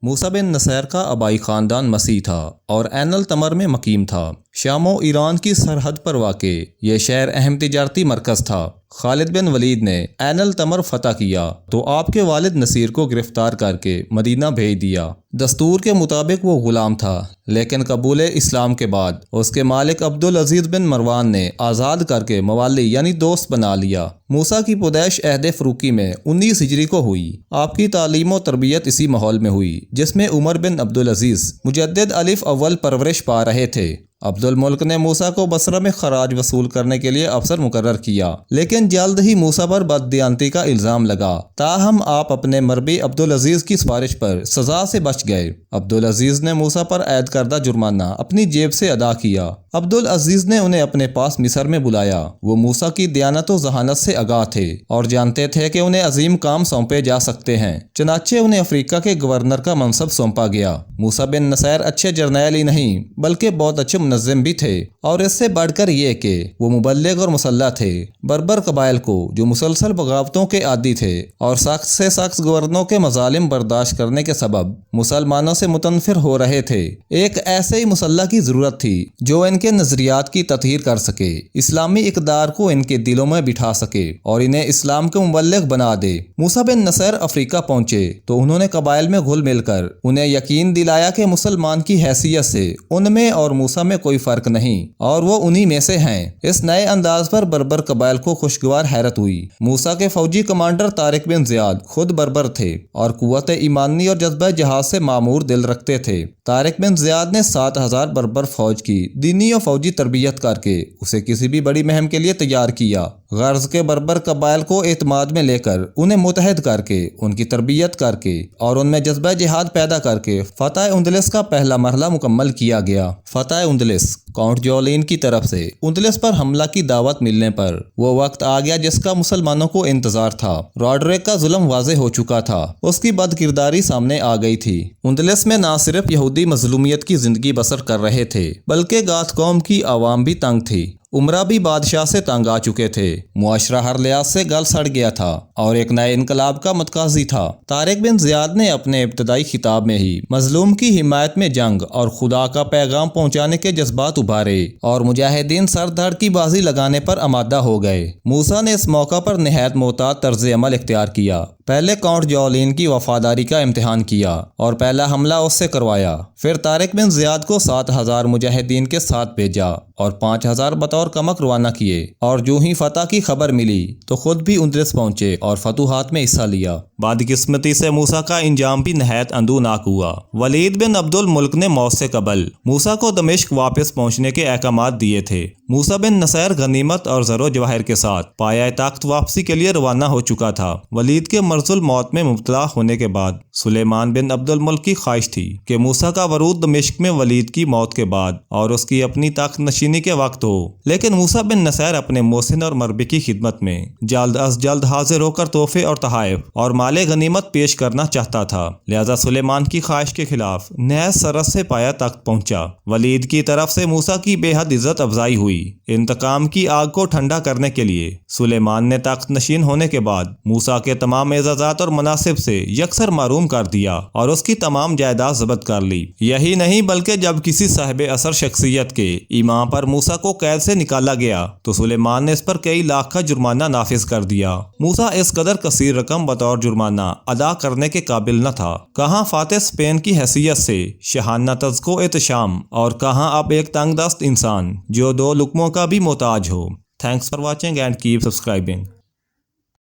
موسیٰ بن نصیر کا آبائی خاندان مسیح تھا اور عین التمر میں مقیم تھا۔ شام و ایران کی سرحد پر واقع یہ شہر اہم تجارتی مرکز تھا۔ خالد بن ولید نے عین التمر فتح کیا تو آپ کے والد نصیر کو گرفتار کر کے مدینہ بھیج دیا۔ دستور کے مطابق وہ غلام تھا، لیکن قبول اسلام کے بعد اس کے مالک عبدالعزیز بن مروان نے آزاد کر کے موالی یعنی دوست بنا لیا۔ موسیٰ کی پیدائش عہد فروقی میں 19 ہجری کو ہوئی۔ آپ کی تعلیم و تربیت اسی ماحول میں ہوئی جس میں عمر بن عبدالعزیز مجدد الف اول پرورش پا رہے تھے۔ عبد الملک نے موسیٰ کو بصرہ میں خراج وصول کرنے کے لیے افسر مقرر کیا، لیکن جلد ہی موسیٰ پر بددیانتی کا الزام لگا۔ تاہم آپ اپنے مربی عبدالعزیز کی سفارش پر سزا سے بچ گئے۔ عبدالعزیز نے موسیٰ پر عائد کردہ جرمانہ اپنی جیب سے ادا کیا۔ عبدالعزیز نے انہیں اپنے پاس مصر میں بلایا۔ وہ موسیٰ کی دیانت و ذہانت سے آگاہ تھے اور جانتے تھے کہ انہیں عظیم کام سونپے جا سکتے ہیں، چنانچہ انہیں افریقہ کے گورنر کا منصب سونپا گیا۔ موسیٰ بن نصیر اچھے جرنیل ہی نہیں بلکہ بہت اچھے منظم بھی تھے، اور اس سے بڑھ کر یہ کہ وہ مبلغ اور مسلح تھے۔ بربر قبائل کو جو مسلسل بغاوتوں کے عادی تھے اور سخت سے سخت گورنروں کے مظالم برداشت کرنے کے سبب مسلمانوں سے متنفر ہو رہے تھے، ایک ایسے ہی مسلح کی ضرورت تھی جو ان کے نظریات کی تطہیر کر سکے، اسلامی اقدار کو ان کے دلوں میں بٹھا سکے اور انہیں اسلام کے مبلغ بنا دے۔ موسیٰ بن نصیر افریقہ پہنچے تو انہوں نے قبائل میں گھل مل کر انہیں یقین دلایا کہ مسلمان کی حیثیت سے ان میں اور موسیٰ میں کوئی فرق نہیں اور وہ انہی میں سے ہیں۔ اس نئے انداز پر بربر قبائل کو خوشگوار حیرت ہوئی۔ موسیٰ کے فوجی کمانڈر طارق بن زیاد خود بربر تھے اور قوت ایمانی اور جذبہ جہاد سے معمور دل رکھتے تھے۔ طارق بن زیاد نے 7,000 بربر فوج کی دینی اور فوجی تربیت کر کے اسے کسی بھی بڑی مہم کے لیے تیار کیا۔ غرض کے بربر قبائل کو اعتماد میں لے کر انہیں متحد کر کے ان کی تربیت کر کے اور ان میں جذبہ جہاد پیدا کر کے فتح اندلس کا پہلا مرحلہ مکمل کیا گیا۔ فتح اندلس کاؤنٹ جولین کی طرف سے اندلس پر حملہ کی دعوت ملنے پر وہ وقت آ گیا جس کا مسلمانوں کو انتظار تھا۔ راڈریک کا ظلم واضح ہو چکا تھا، اس کی بد کرداری سامنے آ گئی تھی۔ اندلس میں نہ صرف یہودی مظلومیت کی زندگی بسر کر رہے تھے بلکہ گات قوم کی عوام بھی تنگ تھی۔ عمرہ بھی بادشاہ سے تنگ آ چکے تھے، معاشرہ ہر لحاظ سے گل سڑ گیا تھا اور ایک نئے انقلاب کا متقاضی تھا۔ طارق بن زیاد نے اپنے ابتدائی خطاب میں ہی مظلوم کی حمایت میں جنگ اور خدا کا پیغام پہنچانے کے جذبات ابھارے اور مجاہدین سر دھڑ کی بازی لگانے پر آمادہ ہو گئے۔ موسیٰ نے اس موقع پر نہایت محتاط طرز عمل اختیار کیا۔ پہلے کاؤنٹ جولین کی وفاداری کا امتحان کیا اور پہلا حملہ اس سے کروایا۔ پھر طارق بن زیاد کو 7,000 مجاہدین کے ساتھ بھیجا اور 5,000 بطور کمک روانہ کیے، اور جو ہی فتح کی خبر ملی تو خود بھی اندلس پہنچے اور فتوحات میں حصہ لیا۔ بدقسمتی سے موسیٰ کا انجام بھی نہایت اندوناک ہوا۔ ولید بن عبد الملک نے موت سے قبل موسیٰ کو دمشق واپس پہنچنے کے احکامات دیے تھے۔ موسیٰ بن نصیر غنیمت اور زر و جواہر کے ساتھ پایہ طاقت واپسی کے لیے روانہ ہو چکا تھا۔ ولید کے مرض الموت میں مبتلا ہونے کے بعد سلیمان بن عبد الملک کی خواہش تھی کہ موسیٰ کا ورود دمشق میں ولید کی موت کے بعد اور اس کی اپنی تخت نشینی کے وقت ہو، لیکن موسیٰ بن نصیر اپنے محسن اور مربی کی خدمت میں جلد از جلد حاضر ہو کر تحفے اور تحائف اور مال غنیمت پیش کرنا چاہتا تھا، لہذا سلیمان کی خواہش کے خلاف نہایت سرت سے پایہ تخت پہنچا۔ ولید کی طرف سے موسیٰ کی بے حد عزت افزائی ہوئی۔ انتقام کی آگ کو ٹھنڈا کرنے کے لیے سلیمان نے تخت نشین ہونے کے بعد موسیٰ کے تمام اعزازات اور مناصب سے یکسر محروم کر دیا اور اس کی تمام جائیداد ضبط کر لی۔ یہی نہیں بلکہ جب کسی صاحب اثر شخصیت کے ایمان پر موسیٰ کو قید سے نکالا گیا تو سلیمان نے اس پر کئی لاکھ کا جرمانہ نافذ کر دیا۔ موسیٰ اس قدر کثیر رقم بطور جرمانہ ادا کرنے کے قابل نہ تھا۔ کہاں فاتح اسپین کی حیثیت سے شاہانہ تذکو احتشام اور کہاں اب ایک تنگ دست انسان جو 2 لقموں کا بھی محتاج ہو۔ Thanks for watching and keep subscribing.